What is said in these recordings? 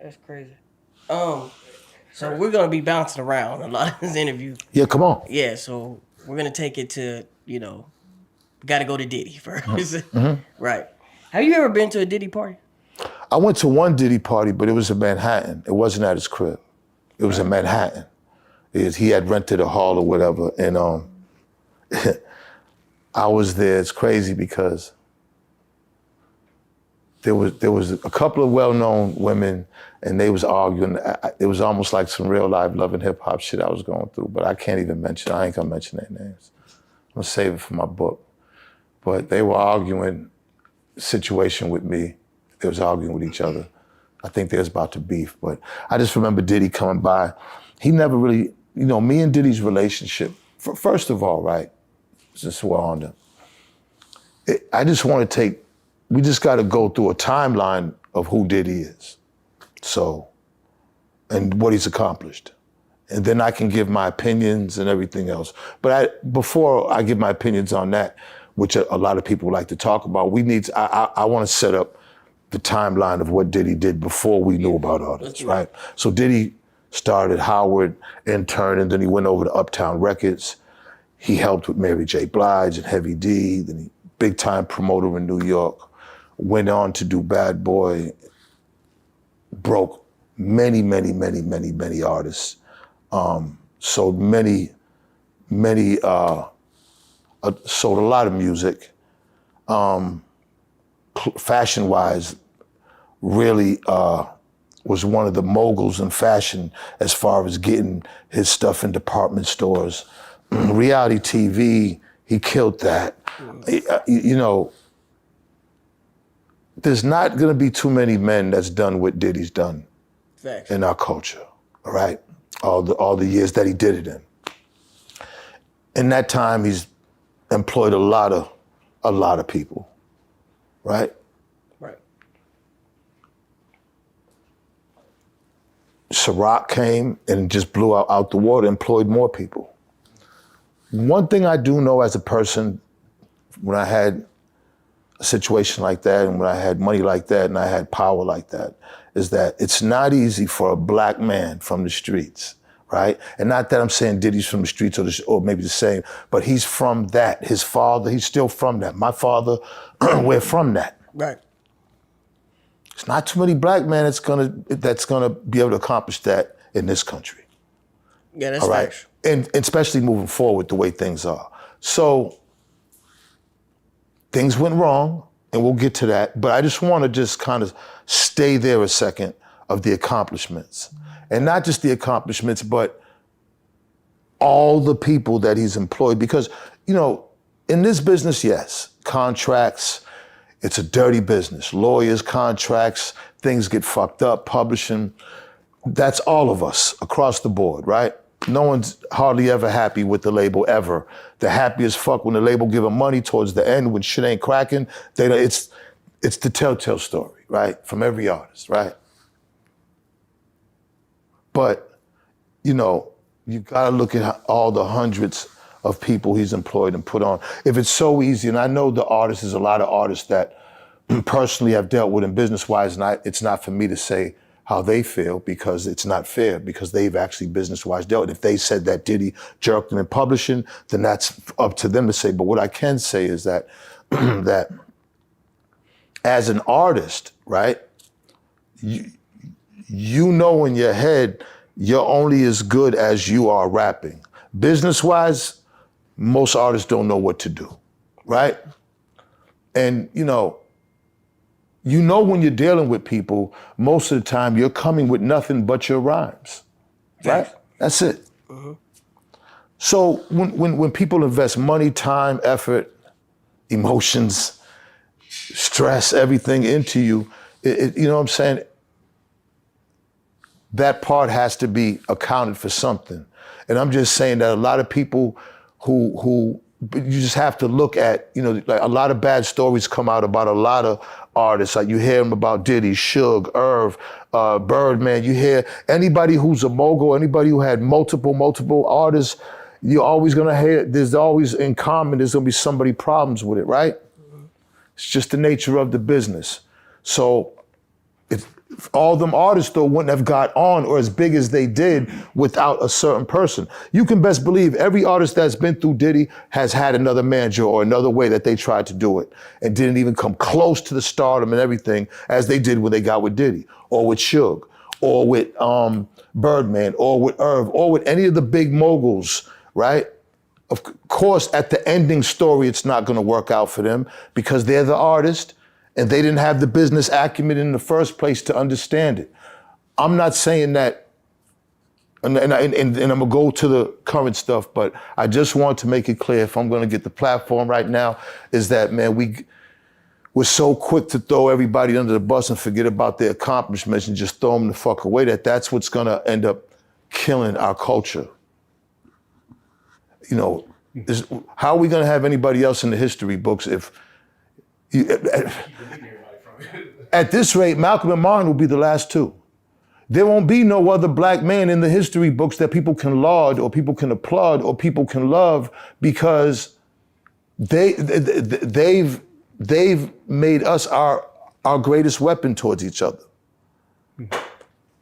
That's crazy. So we're gonna be bouncing around a lot of this interview. Yeah, come on. Yeah, so we're gonna take it to got to go to Diddy first, right? Have you ever been to a Diddy party? I went to one Diddy party, but it was in Manhattan. It wasn't at his crib. It was in Manhattan. He had rented a hall or whatever, and I was there. It's crazy because there was a couple of well-known women, and they was arguing. It was almost like some real life Love and Hip Hop shit I was going through, but I can't even mention. I ain't gonna mention their names. I'm gonna save it for my book. But they were arguing situation with me. They was arguing with each other. I think they was about to beef, but I just remember Diddy coming by. He never really, me and Diddy's relationship, first of all, right, since we're on them, I just want to we just got to go through a timeline of who Diddy is. So, and what he's accomplished. And then I can give my opinions and everything else. But before I give my opinions on that, which a lot of people like to talk about, I want to set up the timeline of what Diddy did before we knew about all this, right? So Diddy started Howard, intern, and then he went over to Uptown Records. He helped with Mary J. Blige and Heavy D, then he big time promoter in New York, went on to do Bad Boy, broke many, many, many, many, many artists, sold sold a lot of music, fashion-wise, really was one of the moguls in fashion as far as getting his stuff in department stores. Reality TV, he killed that. There's not gonna be too many men that's done what Diddy's done in our culture, all right? All the years that he did it in. In that time, he's employed a lot of people, right? Right. Ciroc came and just blew out the water, employed more people. One thing I do know as a person, when I had a situation like that and when I had money like that and I had power like that, is that it's not easy for a black man from the streets, right? And not that I'm saying Diddy's from the streets or maybe the same, but he's from that. His father, he's still from that. My father, we're from that. Right. It's not too many black men that's gonna be able to accomplish that in this country. Yeah, that's all right. Facts. And especially moving forward the way things are. So things went wrong, and we'll get to that. But I just want to just kind of stay there a second of the accomplishments, and not just the accomplishments, but all the people that he's employed. Because in this business, yes, contracts. It's a dirty business. Lawyers, contracts, things get fucked up, publishing. That's all of us across the board, right? No one's hardly ever happy with the label ever. They're happy as fuck when the label give them money towards the end when shit ain't cracking. It's the telltale story, right? From every artist, right? But, you've got to look at all the hundreds of people he's employed and put on. If it's so easy, and I know there's a lot of artists that personally I've dealt with in business-wise, and it's not for me to say how they feel because it's not fair because they've actually business-wise dealt. If they said that Diddy jerked them in publishing, then that's up to them to say. But what I can say is that that as an artist, right, you know in your head, you're only as good as you are rapping. Business-wise, most artists don't know what to do, right? And when you're dealing with people, most of the time you're coming with nothing but your rhymes, right? That's it. Mm-hmm. So when people invest money, time, effort, emotions, stress, everything into you, you know what I'm saying? That part has to be accounted for something. And I'm just saying that a lot of people who you just have to look at, like a lot of bad stories come out about a lot of artists. Like you hear them about Diddy, Suge, Irv, Birdman. You hear anybody who's a mogul, anybody who had multiple artists, you're always gonna hear, there's always in common, there's gonna be somebody problems with it, right? Mm-hmm. It's just the nature of the business. So all them artists though wouldn't have got on or as big as they did without a certain person. You can best believe every artist that's been through Diddy has had another manager or another way that they tried to do it and didn't even come close to the stardom and everything as they did when they got with Diddy or with Suge or with Birdman or with Irv or with any of the big moguls, right? Of course, at the ending story, it's not gonna work out for them because they're the artist and they didn't have the business acumen in the first place to understand it. I'm not saying that, and I'm gonna go to the current stuff, but I just want to make it clear, if I'm gonna get the platform right now, is that, man, we're so quick to throw everybody under the bus and forget about their accomplishments and just throw them the fuck away, that's what's gonna end up killing our culture. You know, how are we gonna have anybody else in the history books if, at this rate, Malcolm and Martin will be the last two. There won't be no other black man in the history books that people can laud or people can applaud or people can love because they've made us our greatest weapon towards each other.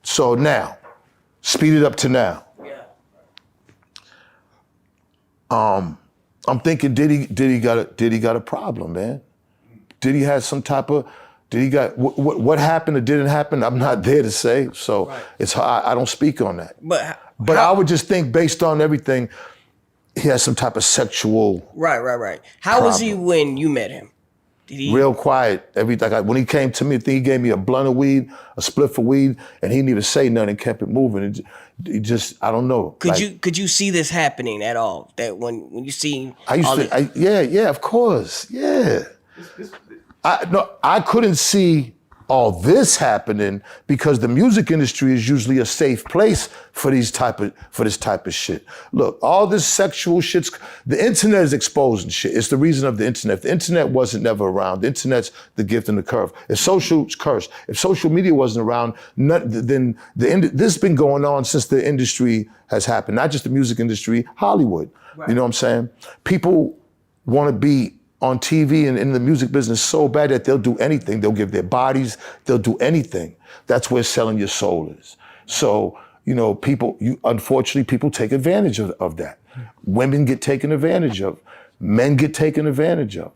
So now, speed it up to now. I'm thinking Diddy got a problem, man. Diddy had some type of, what happened or didn't happen, I'm not there to say, so right. It's hard, I don't speak on that. But I would just think based on everything, he has some type of sexual Right. How problem. Was he when you met him? Did he? Real quiet, when he came to me, I think he gave me a blunt of weed, a spliff of weed, and he didn't even say nothing and kept it moving. He just, I don't know. Could you see this happening at all? That when you see yeah, of course, yeah. I couldn't see all this happening because the music industry is usually a safe place for this type of shit. Look, all this sexual shit's, the internet is exposing shit. It's the reason of the internet. If the internet wasn't never around, the internet's the gift and the curve. If social media wasn't around, then this has been going on since the industry has happened. Not just the music industry, Hollywood. Right. You know what I'm saying? People want to be on TV and in the music business so bad that they'll do anything. They'll give their bodies, they'll do anything. That's where selling your soul is. So, you know, unfortunately, people take advantage of that. Women get taken advantage of. Men get taken advantage of.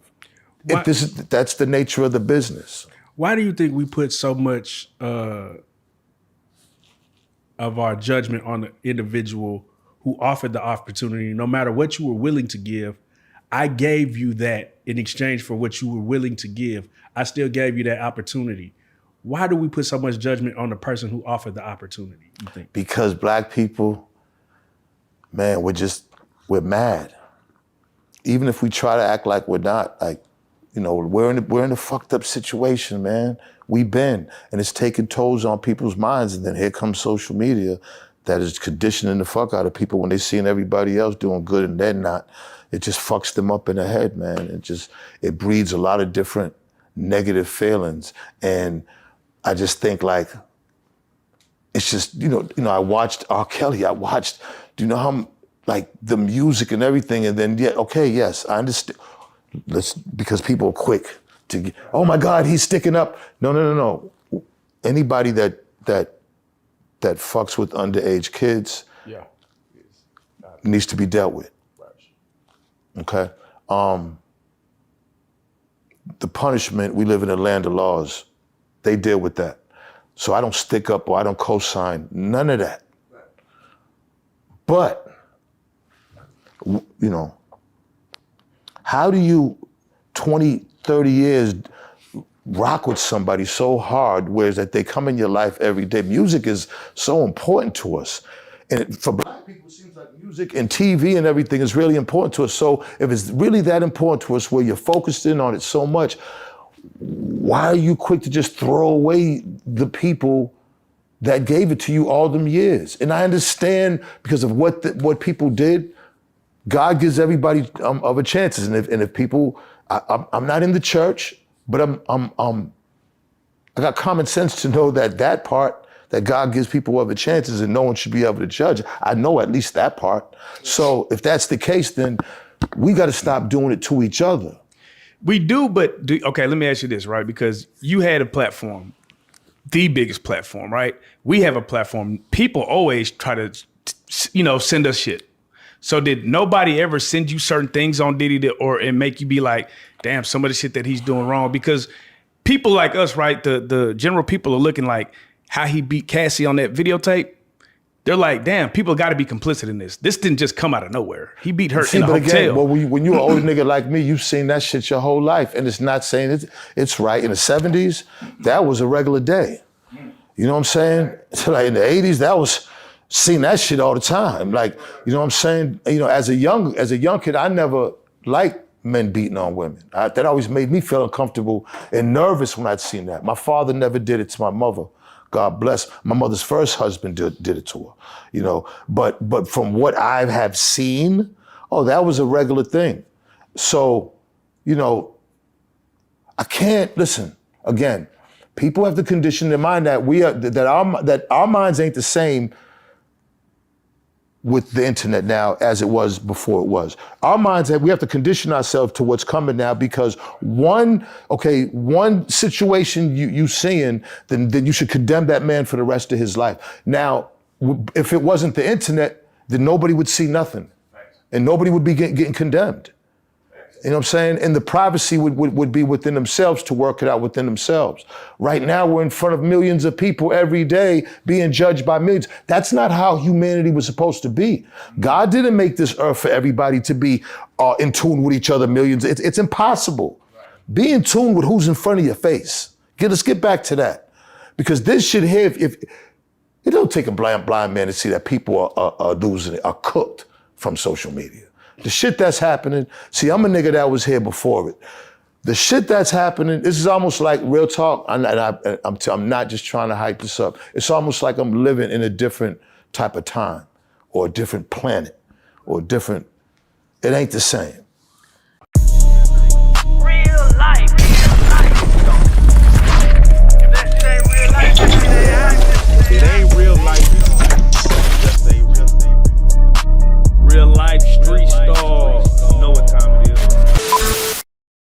That's the nature of the business. Why do you think we put so much of our judgment on the individual who offered the opportunity, no matter what you were willing to give? I gave you that in exchange for what you were willing to give. I still gave you that opportunity. Why do we put so much judgment on the person who offered the opportunity, you think? Because black people, man, we're mad. Even if we try to act like we're not, like, you know, we're in a fucked up situation, man. We've been, and it's taking tolls on people's minds. And then here comes social media that is conditioning the fuck out of people when they're seeing everybody else doing good and they're not. It just fucks them up in the head, man. It breeds a lot of different negative feelings. And I just think like, it's just, you know, I watched R. Kelly, do you know how, like the music and everything, and then, yeah, okay, yes, I understand. Because people are quick to, oh my God, he's sticking up. No. Anybody that fucks with underage kids needs to be dealt with. Okay? The punishment, we live in a land of laws. They deal with that. So I don't stick up or I don't co-sign, none of that. But, you know, how do you 20, 30 years rock with somebody so hard, whereas that they come in your life every day? Music is so important to us. And for black people, it seems like music and TV and everything is really important to us. So if it's really that important to us, where you're focused in on it so much, why are you quick to just throw away the people that gave it to you all them years? And I understand because of what people did. God gives everybody other chances, and if people, I'm not in the church, but I got common sense to know that part. That God gives people other chances and no one should be able to judge. I know at least that part. So if that's the case, then we got to stop doing it to each other. We do, but okay, let me ask you this, right? Because you had a platform. the biggest platform, right? We have a platform. People always try to, send us shit. So did nobody ever send you certain things on Diddy and make you be like, damn, some of the shit that he's doing wrong? Because people like us, right? The general people are looking like how he beat Cassie on that videotape. They're like, damn, people got to be complicit in this. This didn't just come out of nowhere. He beat her in a hotel. Again, well, when you're an old nigga like me, you've seen that shit your whole life. And it's not saying it's right. In the 70s, that was a regular day. You know what I'm saying? So like in the 80s, that was seeing that shit all the time. Like, you know what I'm saying? You know, as a young kid, I never liked men beating on women. That always made me feel uncomfortable and nervous when I'd seen that. My father never did it to my mother. God bless. My mother's first husband did it to her, you know. But from what I have seen, that was a regular thing. So, you know, I can't listen. Again, people have to condition their mind that our minds ain't the same with the internet now as it was before it was. Our minds, we have to condition ourselves to what's coming now, because one situation you seeing, then you should condemn that man for the rest of his life. Now, if it wasn't the internet, then nobody would see nothing. And nobody would be getting condemned. You know what I'm saying? And the privacy would be within themselves to work it out within themselves. Right now, we're in front of millions of people every day being judged by millions. That's not how humanity was supposed to be. God didn't make this earth for everybody to be in tune with each other, millions. It's impossible. Be in tune with who's in front of your face. Let's get back to that. Because this shit here, if it don't take a blind man to see that people are losing it, are cooked from social media. The shit that's happening, see, I'm a nigga that was here before it. The shit that's happening, this is almost like real talk, I'm not just trying to hype this up. It's almost like I'm living in a different type of time, or a different planet, or it ain't the same.